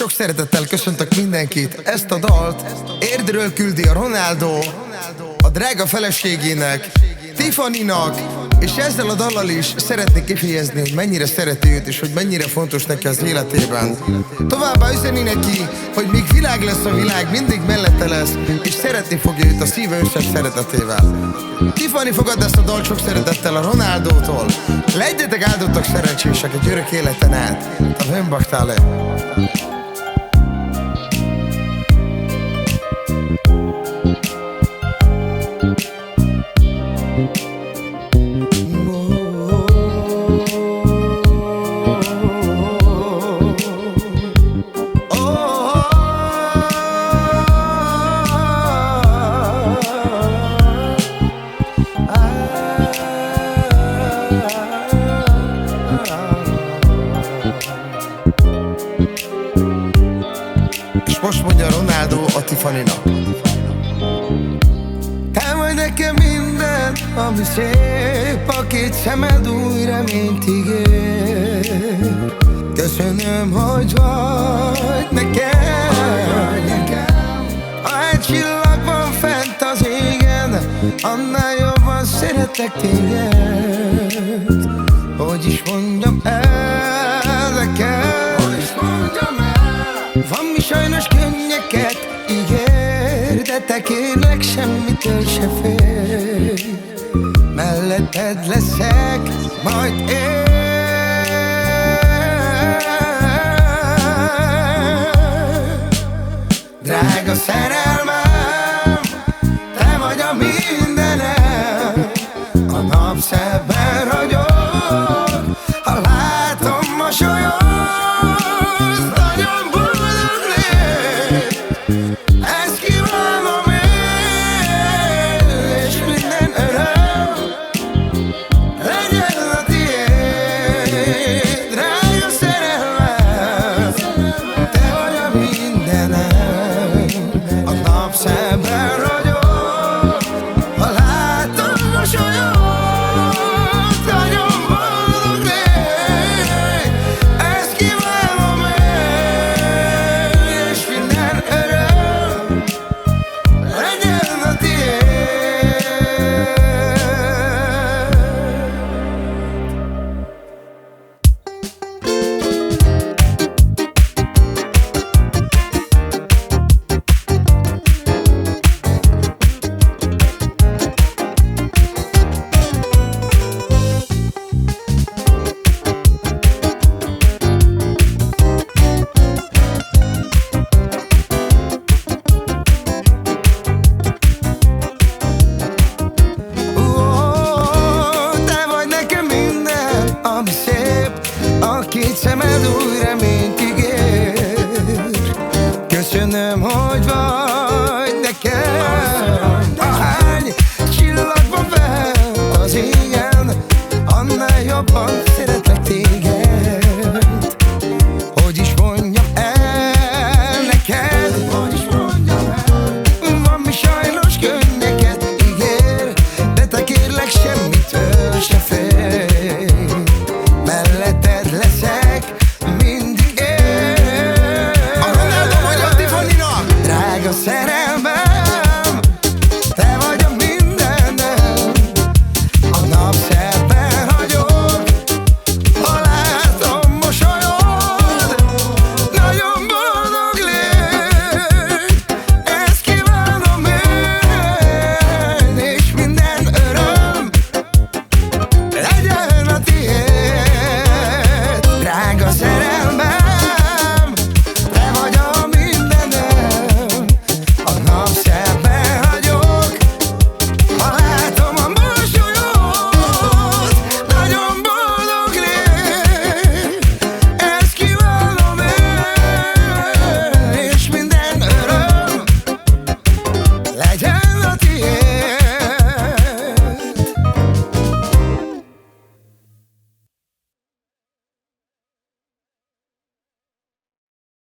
Sok szeretettel köszöntök mindenkit. Ezt a dalt Érdről küldi a Ronaldo a drága feleségének, Tiffanynak, és ezzel a dallal is szeretnék kifejezni, hogy mennyire szereti őt, és hogy mennyire fontos neki az életében. Továbbá üzeni neki, hogy míg világ lesz a világ, mindig mellette lesz, és szeretni fogja őt a szíve összes szeretetével. Tiffany, fogadd ezt a dalt sok szeretettel a Ronaldótól. Legyetek áldottak, szerencsések egy örök életen át. A Vömbaktál-e? És most mondja Ronaldo a Tiffanynak: te vagy nekem minden, ami szép, a két szemed új reményt ígér. Köszönöm, hogy vagy nekem. Ha egy csillag van fent az égen, annál jobban szeretlek téged. Hogy is mondjam el neked, van mi sajnos könnyeket ígér, de te kérlek, semmitől se félj. Melletted leszek majd én. Drága szerelem,